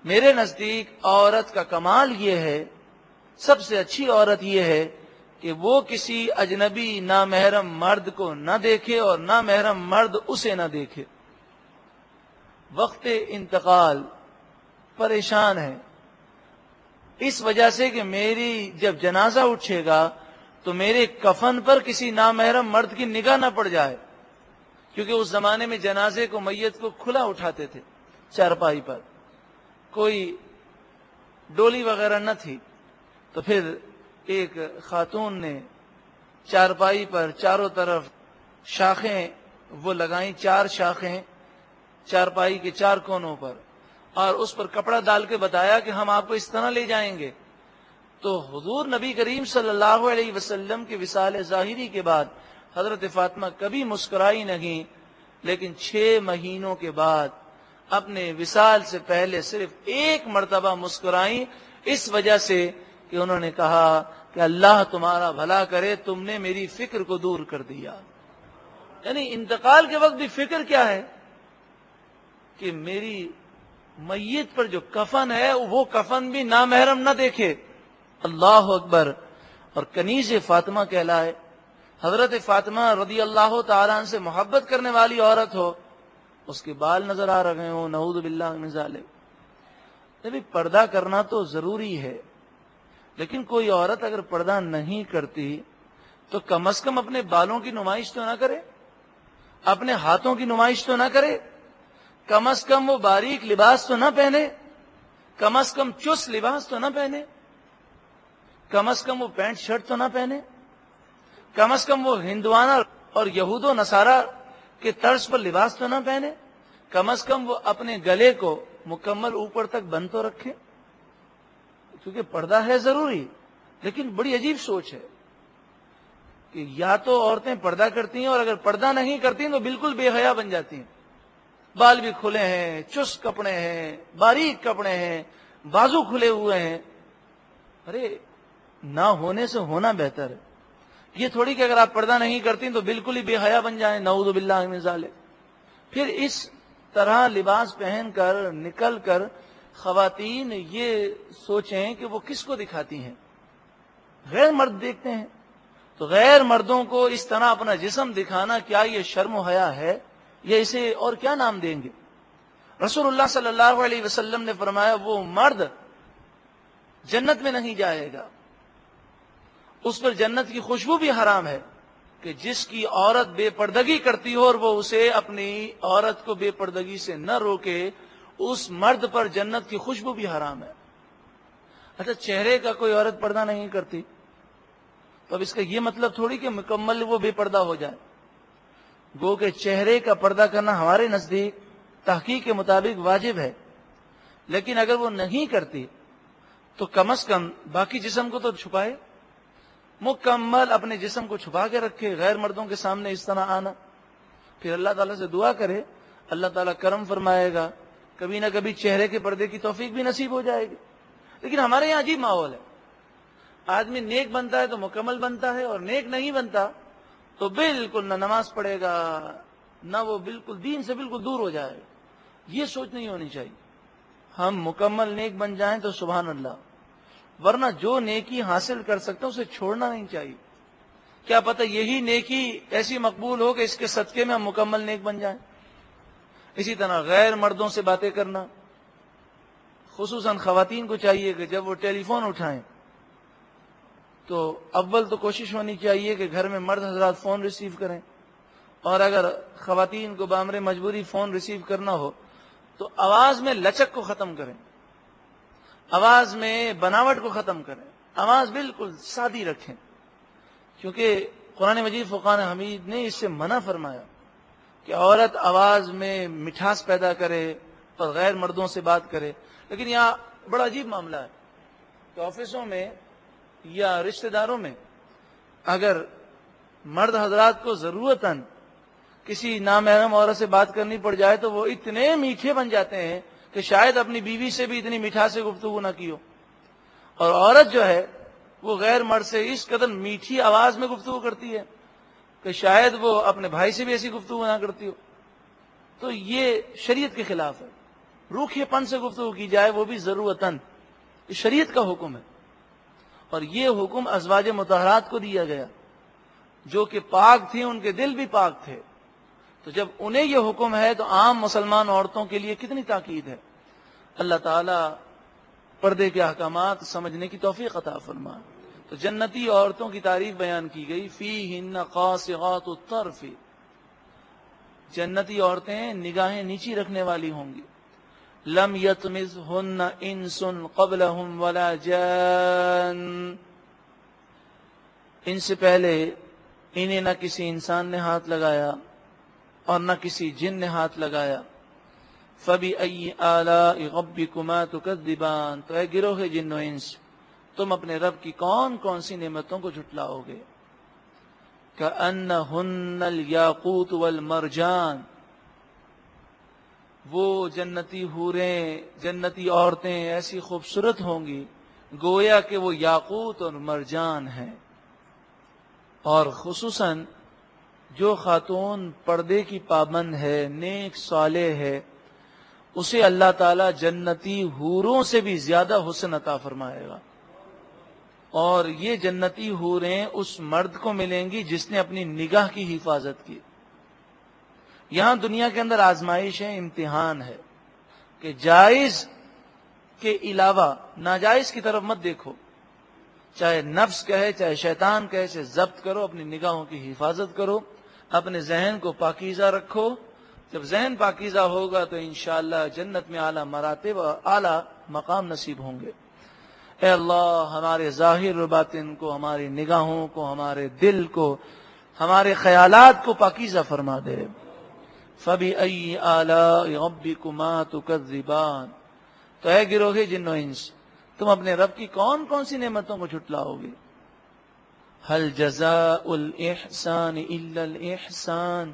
Speaker 1: میرے نزدیک عورت کا کمال یہ ہے، سب سے اچھی عورت یہ ہے کہ وہ کسی اجنبی نامحرم مرد کو نہ دیکھے اور نامحرم مرد اسے نہ دیکھے۔ وقت انتقال پریشان ہے اس وجہ سے کہ میری جب جنازہ اٹھے گا تو میرے کفن پر کسی نامحرم مرد کی نگاہ نہ پڑ جائے، کیونکہ اس زمانے میں جنازے کو میت کو کھلا اٹھاتے تھے، چارپائی پر کوئی ڈولی وغیرہ نہ تھی، تو پھر ایک خاتون نے چارپائی پر چاروں طرف شاخیں وہ لگائیں، 4 شاخیں چارپائی کے 4 کونوں پر، اور اس پر کپڑا ڈال کے بتایا کہ ہم آپ کو اس طرح لے جائیں گے۔ تو حضور نبی کریم صلی اللہ علیہ وسلم کے وصال ظاہری کے بعد حضرت فاطمہ کبھی مسکرائی نہیں، لیکن 6 مہینوں کے بعد اپنے وصال سے پہلے صرف 1 مرتبہ مسکرائیں، اس وجہ سے کہ انہوں نے کہا کہ اللہ تمہارا بھلا کرے، تم نے میری فکر کو دور کر دیا۔ یعنی انتقال کے وقت بھی فکر کیا ہے کہ میری میت پر جو کفن ہے وہ کفن بھی نامحرم نہ دیکھے۔ اللہ اکبر۔ اور کنیز فاطمہ کہلائے، حضرت فاطمہ رضی اللہ تعالیٰ عنہ سے محبت کرنے والی عورت ہو، اس کے بال نظر آ رہے ہوں، نعوذ باللہ من ذالک۔ جب پردہ کرنا تو ضروری ہے، لیکن کوئی عورت اگر پردہ نہیں کرتی تو کم از کم اپنے بالوں کی نمائش تو نہ کرے، اپنے ہاتھوں کی نمائش تو نہ کرے، کم از کم وہ باریک لباس تو نہ پہنے، کم از کم چست لباس تو نہ پہنے، کم از کم وہ پینٹ شرٹ تو نہ پہنے، کم از کم وہ ہندوانہ اور یہود و نصارہ کے طرز پر لباس تو نہ پہنے، کم از کم وہ اپنے گلے کو مکمل اوپر تک بند تو رکھے، کیونکہ پردہ ہے ضروری۔ لیکن بڑی عجیب سوچ ہے کہ یا تو عورتیں پردہ کرتی ہیں اور اگر پردہ نہیں کرتی ہیں تو بالکل بے حیا بن جاتی ہیں، بال بھی کھلے ہیں، چست کپڑے ہیں، باریک کپڑے ہیں، بازو کھلے ہوئے ہیں۔ ارے نہ ہونے سے ہونا بہتر ہے، یہ تھوڑی کہ اگر آپ پردہ نہیں کرتی تو بالکل ہی بے حیا بن جائیں، نعوذ باللہ من ذالک۔ پھر اس طرح لباس پہن کر نکل کر خواتین یہ سوچیں کہ وہ کس کو دکھاتی ہیں، غیر مرد دیکھتے ہیں، تو غیر مردوں کو اس طرح اپنا جسم دکھانا کیا یہ شرم و حیا ہے، یا اسے اور کیا نام دیں گے؟ رسول اللہ صلی اللہ علیہ وسلم نے فرمایا وہ مرد جنت میں نہیں جائے گا، اس پر جنت کی خوشبو بھی حرام ہے کہ جس کی عورت بے پردگی کرتی ہو اور وہ اسے اپنی عورت کو بے پردگی سے نہ روکے، اس مرد پر جنت کی خوشبو بھی حرام ہے۔ اچھا، چہرے کا کوئی عورت پردہ نہیں کرتی تو اب اس کا یہ مطلب تھوڑی کہ مکمل وہ بے پردہ ہو جائے۔ گو کہ چہرے کا پردہ کرنا ہمارے نزدیک تحقیق کے مطابق واجب ہے، لیکن اگر وہ نہیں کرتی تو کم از کم باقی جسم کو تو چھپائے، مکمل اپنے جسم کو چھپا کے رکھے، غیر مردوں کے سامنے اس طرح آنا۔ پھر اللہ تعالیٰ سے دعا کرے، اللہ تعالیٰ کرم فرمائے گا، کبھی نہ کبھی چہرے کے پردے کی توفیق بھی نصیب ہو جائے گی۔ لیکن ہمارے یہاں عجیب ماحول ہے، آدمی نیک بنتا ہے تو مکمل بنتا ہے، اور نیک نہیں بنتا تو بالکل نہ نماز پڑھے گا، نہ وہ بالکل دین سے بالکل دور ہو جائے گا۔ یہ سوچ نہیں ہونی چاہیے۔ ہم مکمل نیک بن جائیں تو سبحان اللہ، ورنہ جو نیکی حاصل کر سکتے اسے چھوڑنا نہیں چاہیے۔ کیا پتہ یہی نیکی ایسی مقبول ہو کہ اس کے صدقے میں ہم مکمل نیک بن جائیں۔ اسی طرح غیر مردوں سے باتیں کرنا، خصوصاً خواتین کو چاہیے کہ جب وہ ٹیلی فون اٹھائیں تو اول تو کوشش ہونی چاہیے کہ گھر میں مرد حضرات فون ریسیو کریں، اور اگر خواتین کو بامر مجبوری فون ریسیو کرنا ہو تو آواز میں لچک کو ختم کریں، آواز میں بناوٹ کو ختم کریں، آواز بالکل سادی رکھیں، کیونکہ قرآن مجید فرقان حمید نے اس سے منع فرمایا کہ عورت آواز میں مٹھاس پیدا کرے اور غیر مردوں سے بات کرے۔ لیکن یہاں بڑا عجیب معاملہ ہے کہ آفسوں میں یا رشتہ داروں میں اگر مرد حضرات کو ضرورتاً کسی نامحرم عورت سے بات کرنی پڑ جائے تو وہ اتنے میٹھے بن جاتے ہیں کہ شاید اپنی بیوی سے بھی اتنی مٹھاس سے گفتگو نہ کی ہو، اور عورت جو ہے وہ غیر مرد سے اس قدر میٹھی آواز میں گفتگو کرتی ہے کہ شاید وہ اپنے بھائی سے بھی ایسی گفتگو نہ کرتی ہو۔ تو یہ شریعت کے خلاف ہے، روکھے پن سے گفتگو کی جائے وہ بھی ضرورتاً، یہ شریعت کا حکم ہے، اور یہ حکم ازواج مطہرات کو دیا گیا جو کہ پاک تھیں، ان کے دل بھی پاک تھے۔ تو جب انہیں یہ حکم ہے تو عام مسلمان عورتوں کے لیے کتنی تاکید ہے۔ اللہ تعالیٰ پردے کے احکامات سمجھنے کی توفیق عطا فرمائے۔ تو جنتی عورتوں کی تعریف بیان کی گئی، فیہن قاصرات الطرف، جنتی عورتیں نگاہیں نیچی رکھنے والی ہوں گی، لم یطمثہن انس قبلہم ولا جان، ان سے پہلے انہیں نہ کسی انسان نے ہاتھ لگایا اور نہ کسی جن نے ہاتھ لگایا۔ فَبِأَيِّ آلَاءِ رَبِّكُمَا تُكَذِّبَانِ، تو اے گروہ جن و انس، تم اپنے رب کی کون کون سی نعمتوں کو جھٹلاؤ گے۔ كَأَنَّهُنَّ الْيَاقُوتُ وَالْمَرْجَانُ، وہ جنتی حوریں، جنتی عورتیں ایسی خوبصورت ہوں گی گویا کہ وہ یاقوت اور مرجان ہیں۔ اور خصوصاً جو خاتون پردے کی پابند ہے، نیک صالح ہے، اسے اللہ تعالیٰ جنتی حوروں سے بھی زیادہ حسن عطا فرمائے گا، اور یہ جنتی حوریں اس مرد کو ملیں گی جس نے اپنی نگاہ کی حفاظت کی۔ یہاں دنیا کے اندر آزمائش ہے، امتحان ہے کہ جائز کے علاوہ ناجائز کی طرف مت دیکھو، چاہے نفس کہے چاہے شیطان کہے، اسے ضبط کرو، اپنی نگاہوں کی حفاظت کرو، اپنے ذہن کو پاکیزہ رکھو۔ جب ذہن پاکیزہ ہوگا تو انشاءاللہ جنت میں اعلیٰ مراتب اور اعلیٰ مقام نصیب ہوں گے۔ اے اللہ ہمارے ظاہر و باطن کو، ہماری نگاہوں کو، ہمارے دل کو، ہمارے خیالات کو پاکیزہ فرما دے۔ فَبِأَيِّ آلَاءِ رَبِّكُمَا تُكَذِّبَانِ، تو اے گروہ جن و انس، تم اپنے رب کی کون کون سی نعمتوں کو جھٹلاؤ گے۔ هَلْ جَزَاءُ الْإِحْسَانِ إِلَّا الْإِحْسَانِ،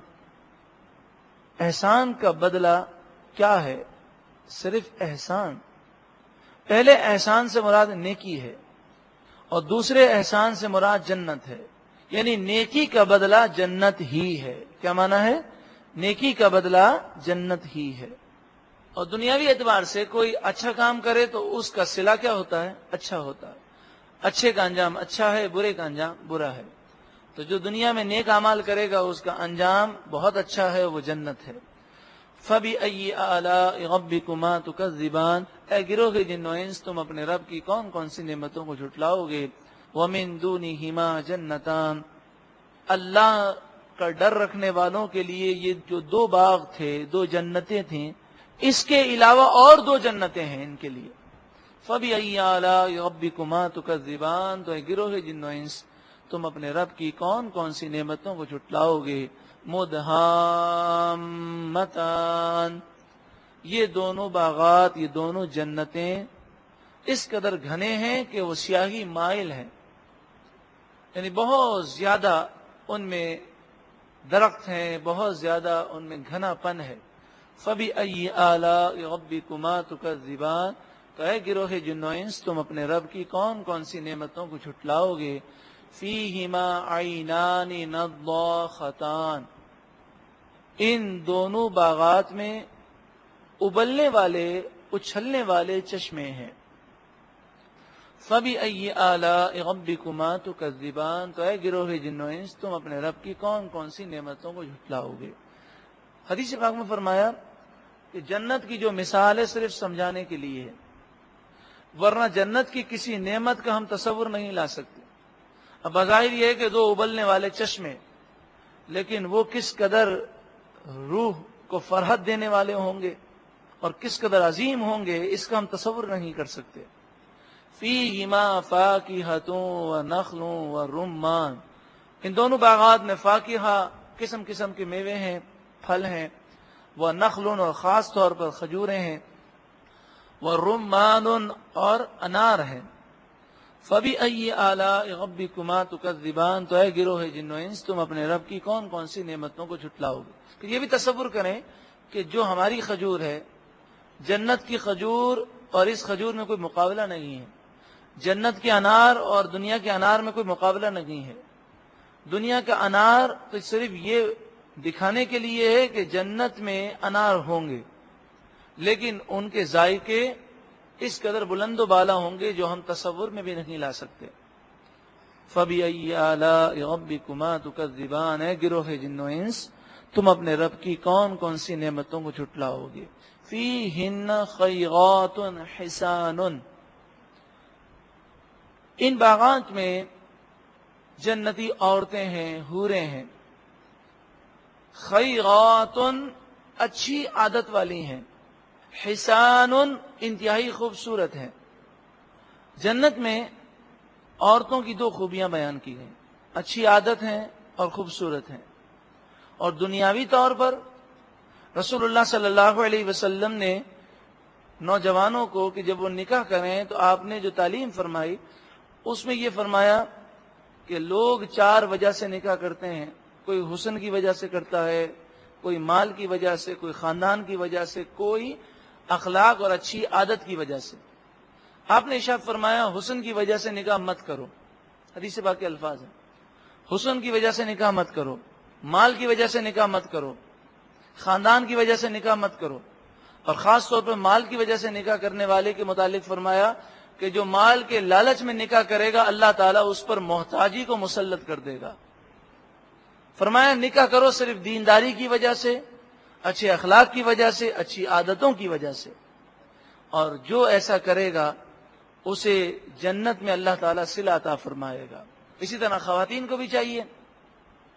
Speaker 1: احسان کا بدلہ کیا ہے؟ صرف احسان۔ پہلے احسان سے مراد نیکی ہے، اور دوسرے احسان سے مراد جنت ہے، یعنی نیکی کا بدلہ جنت ہی ہے۔ کیا معنی ہے؟ نیکی کا بدلہ جنت ہی ہے۔ اور دنیاوی اعتبار سے کوئی اچھا کام کرے تو اس کا صلہ کیا ہوتا ہے؟ اچھا ہوتا ہے۔ اچھے کا انجام اچھا ہے، برے کا انجام برا ہے۔ تو جو دنیا میں نیک اعمال کرے گا اس کا انجام بہت اچھا ہے، وہ جنت ہے۔ فَبِأَيِّ آلَاءِ رَبِّكُمَا تُكَذِّبَانِ، اے گروہ جن و انس، تم اپنے رب کی کون کون سی نعمتوں کو جھٹلاؤ گے۔ وَمِن دُونِهِمَا جَنَّتَانِ، اللہ کا ڈر رکھنے والوں کے لیے یہ جو دو باغ تھے، دو جنتیں تھیں، اس کے علاوہ اور دو جنتیں ہیں ان کے لیے. فَبِأَيِّ آلَاءِ رَبِّكُمَا تُكَذِّبَانِ، تو اے گروہ جن و انس، تم اپنے رب کی کون کون سی نعمتوں کو جھٹلاؤ گے. مُدْحَامَّتَانِ، یہ دونوں باغات، یہ دونوں جنتیں اس قدر گھنے ہیں کہ وہ سیاہی مائل ہیں، یعنی بہت زیادہ ان میں درخت ہیں، بہت زیادہ ان میں گھنا پن ہے. فَبِأَيِّ آلَاءِ رَبِّكُمَا تُكَذِّبَانِ، تو اے گروہ جن و انس، تم اپنے رب کی کون کون سی نعمتوں کو جھٹلاؤ گے. فِيهِمَا عَيْنَانِ نَضَّاخَتَانِ، ان دونوں باغات میں ابلنے والے، اچھلنے والے چشمے ہیں. فَبِأَيِّ آلَاءِ رَبِّكُمَا تُكَذِّبَانِ، تو اے گروہ جن و انس، تم اپنے رب کی کون کون سی نعمتوں کو جھٹلاؤ گے. حدیث پاک میں فرمایا کہ جنت کی جو مثال ہے صرف سمجھانے کے لیے ہے، ورنہ جنت کی کسی نعمت کا ہم تصور نہیں لا سکتے. اب بظاہر یہ ہے کہ دو ابلنے والے چشمے، لیکن وہ کس قدر روح کو فرحت دینے والے ہوں گے اور کس قدر عظیم ہوں گے، اس کا ہم تصور نہیں کر سکتے. فِيهِمَا فَاكِهَةٌ وَنَخْلٌ وَرُمَّانٌ، ان دونوں باغات میں فاکہہ، قسم قسم کے میوے ہیں، پھل ہیں، وَنَخْلٌ، اور خاص طور پر کھجوریں ہیں، وَرُمَّانٌ، اور انار ہیں. فَبِأَيِّ آلَاءِ رَبِّكُمَا تُكَذِّبَانِ، تو اے گروہ جن و انس، تم اپنے رب کی کون کون سی نعمتوں کو جھٹلاؤ گے. کہ یہ بھی تصور کریں کہ جو ہماری کھجور ہے، جنت کی کھجور اور اس کھجور میں کوئی مقابلہ نہیں ہے. جنت کے انار اور دنیا کے انار میں کوئی مقابلہ نہیں ہے. دنیا کا انار تو صرف یہ دکھانے کے لیے ہے کہ جنت میں انار ہوں گے، لیکن ان کے ذائقے اس قدر بلند و بالا ہوں گے جو ہم تصور میں بھی نہیں لا سکتے. فَبِأَيِّ آلَاءِ رَبِّكُمَا تُكَذِّبَانِ، اے گروہ جن و انس، تم اپنے رب کی کون کون سی نعمتوں کو جھٹلاؤ گے. فِيهِنَّ خَيْرَاتٌ حِسَانٌ، ان باغات میں جنتی عورتیں ہیں، حوریں ہیں. خیرات، اچھی عادت والی ہیں. حسان، انتہائی خوبصورت ہیں. جنت میں عورتوں کی دو خوبیاں بیان کی گئیں، اچھی عادت ہیں اور خوبصورت ہیں. اور دنیاوی طور پر رسول اللہ صلی اللہ علیہ وسلم نے نوجوانوں کو کہ جب وہ نکاح کریں تو آپ نے جو تعلیم فرمائی اس میں یہ فرمایا کہ لوگ چار وجہ سے نکاح کرتے ہیں. کوئی حسن کی وجہ سے کرتا ہے، کوئی مال کی وجہ سے، کوئی خاندان کی وجہ سے، کوئی اخلاق اور اچھی عادت کی وجہ سے. آپ نے ارشاد فرمایا حسن کی وجہ سے نکاح مت کرو. حدیث پاک کے الفاظ ہیں، حسن کی وجہ سے نکاح مت کرو، مال کی وجہ سے نکاح مت کرو، خاندان کی وجہ سے نکاح مت کرو. اور خاص طور پر مال کی وجہ سے نکاح کرنے والے کے متعلق فرمایا کہ جو مال کے لالچ میں نکاح کرے گا اللہ تعالیٰ اس پر محتاجی کو مسلط کر دے گا. فرمایا نکاح کرو صرف دینداری کی وجہ سے، اچھے اخلاق کی وجہ سے، اچھی عادتوں کی وجہ سے. اور جو ایسا کرے گا اسے جنت میں اللہ تعالیٰ صلہ عطا فرمائے گا. اسی طرح خواتین کو بھی چاہیے،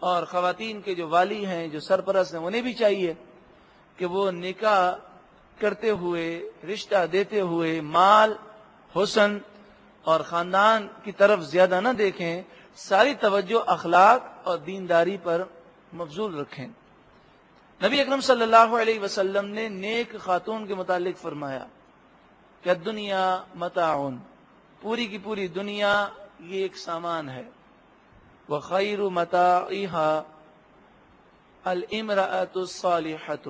Speaker 1: اور خواتین کے جو والی ہیں، جو سرپرست ہیں، انہیں بھی چاہیے کہ وہ نکاح کرتے ہوئے، رشتہ دیتے ہوئے مال، حسن اور خاندان کی طرف زیادہ نہ دیکھیں، ساری توجہ اخلاق اور دینداری پر مبذول رکھیں. نبی اکرم صلی اللہ علیہ وسلم نے نیک خاتون کے متعلق فرمایا کہ دنیا متاع، پوری کی پوری دنیا یہ ایک سامان ہے. وخیر متاعها الامرأة الصالحة،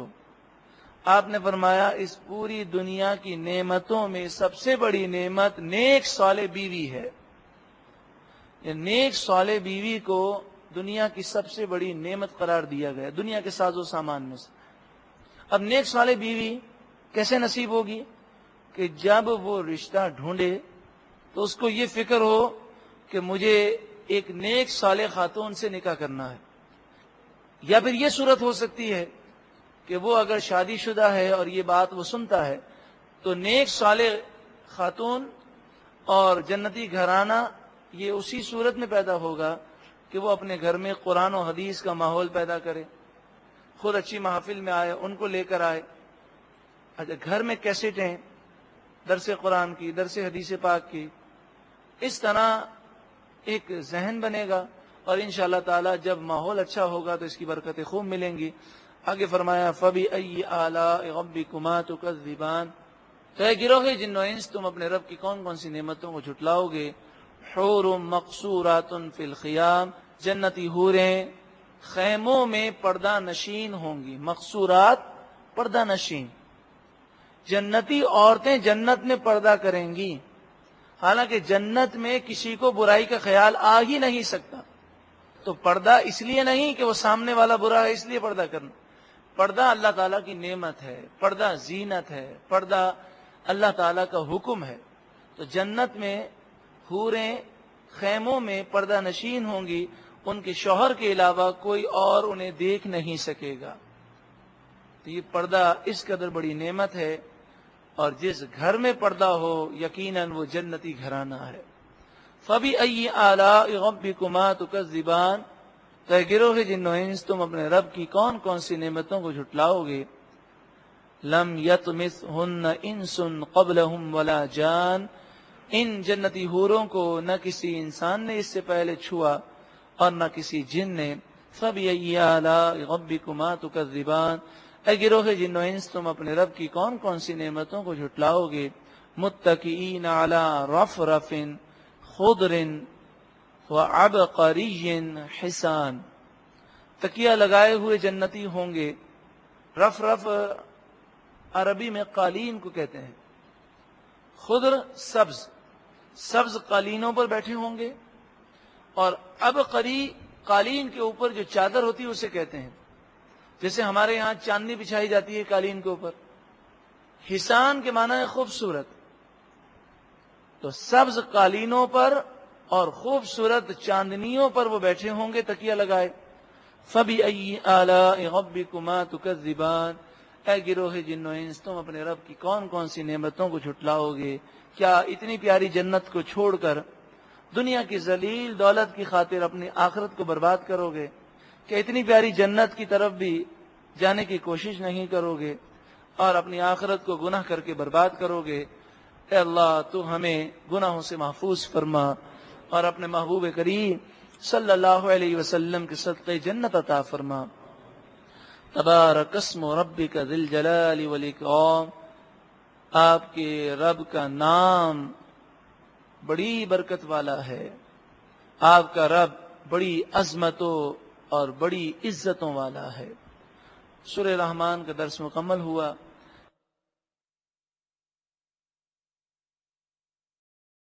Speaker 1: آپ نے فرمایا اس پوری دنیا کی نعمتوں میں سب سے بڑی نعمت نیک صالح بیوی ہے. یہ نیک صالح بیوی کو دنیا کی سب سے بڑی نعمت قرار دیا گیا دنیا کے ساز و سامان میں سے. اب نیک صالح بیوی کیسے نصیب ہوگی کہ جب وہ رشتہ ڈھونڈے تو اس کو یہ فکر ہو کہ مجھے ایک نیک صالح خاتون سے نکاح کرنا ہے. یا پھر یہ صورت ہو سکتی ہے کہ وہ اگر شادی شدہ ہے اور یہ بات وہ سنتا ہے تو نیک صالح خاتون اور جنتی گھرانہ یہ اسی صورت میں پیدا ہوگا کہ وہ اپنے گھر میں قرآن و حدیث کا ماحول پیدا کرے، خود اچھی محفل میں آئے، ان کو لے کر آئے۔ اچھا، گھر میں کیسٹیں درس قرآن کی، درس حدیث پاک کی، اس طرح ایک ذہن بنے گا، اور انشاءاللہ تعالی جب ماحول اچھا ہوگا تو اس کی برکتیں خوب ملیں گی۔ آگے فرمایا فَبِأَيِّ آلَاءِ رَبِّكُمَا تُكَذِّبَانِ، تو اے گروہ جن و انس، تم اپنے رب کی کون کون سی نعمتوں کو جھٹلاؤ گے؟ حور مقصورات فی الخیام، جنتی حوریں خیموں میں پردہ نشین ہوں گی۔ مقصورات، پردہ نشین، جنتی عورتیں جنت میں پردہ کریں گی، حالانکہ جنت میں کسی کو برائی کا خیال آ ہی نہیں سکتا۔ تو پردہ اس لیے نہیں کہ وہ سامنے والا برا ہے اس لیے پردہ کرنا، پردہ اللہ تعالیٰ کی نعمت ہے، پردہ زینت ہے، پردہ اللہ تعالیٰ کا حکم ہے۔ تو جنت میں حوریں خیموں میں پردہ نشین ہوں گی، ان کے شوہر کے علاوہ کوئی اور انہیں دیکھ نہیں سکے گا۔ تو یہ پردہ اس قدر بڑی نعمت ہے، اور جس گھر میں پردہ ہو یقیناً وہ جنتی گھرانہ ہے۔ فَبِأَيِّ آلَاءِ رَبِّكُمَا تُكَذِّبَانِ، تو اے گروہ جن و انس، تم اپنے رب کی کون کون سی نعمتوں کو جھٹلاؤ گے؟ لم یطمثہن انس قبلہم ولا جان، ان جنتی حوروں کو نہ کسی انسان نے اس سے پہلے چھوا اور نہ کسی جن نے۔ فَبِأَيِّ آلَاءِ رَبِّكُمَا تُكَذِّبَانِ، اے گروہ جن و انس، تم اپنے رب کی کون کون سی نعمتوں کو جھٹلاؤ گے؟ متکئین علی رفرف خضر وعبقری حسان، تکیہ لگائے ہوئے جنتی ہوں گے۔ رفرف عربی میں قالین کو کہتے ہیں، خضر سبز، سبز قالینوں پر بیٹھے ہوں گے، اور عبقری قالین کے اوپر جو چادر ہوتی ہے اسے کہتے ہیں، جیسے ہمارے یہاں چاندنی بچھائی جاتی ہے قالین کے اوپر۔ حسان کے معنی ہے خوبصورت، تو سبز قالینوں پر اور خوبصورت چاندنیوں پر وہ بیٹھے ہوں گے تکیہ لگائے۔ فَبِأَيِّ آلَاءِ رَبِّكُمَا تُكَذِّبَانِ، اے گروہ جن و انس، تم اپنے رب کی کون کون سی نعمتوں کو جھٹلاؤ گے؟ کیا اتنی پیاری جنت کو چھوڑ کر دنیا کی ذلیل دولت کی خاطر اپنی آخرت کو برباد کرو گے؟ کہ اتنی پیاری جنت کی طرف بھی جانے کی کوشش نہیں کرو گے اور اپنی آخرت کو گناہ کر کے برباد کرو گے؟ اے اللہ، تو ہمیں گناہوں سے محفوظ فرما اور اپنے محبوب کریم صلی اللہ علیہ وسلم کے صدقے جنت عطا فرما۔ تبارک اسم ربک ذی الجلال والاکرام، آپ کے رب کا نام بڑی برکت والا ہے، آپ کا رب بڑی عظمتوں اور بڑی عزتوں والا ہے۔ سورہ رحمان کا درس مکمل ہوا۔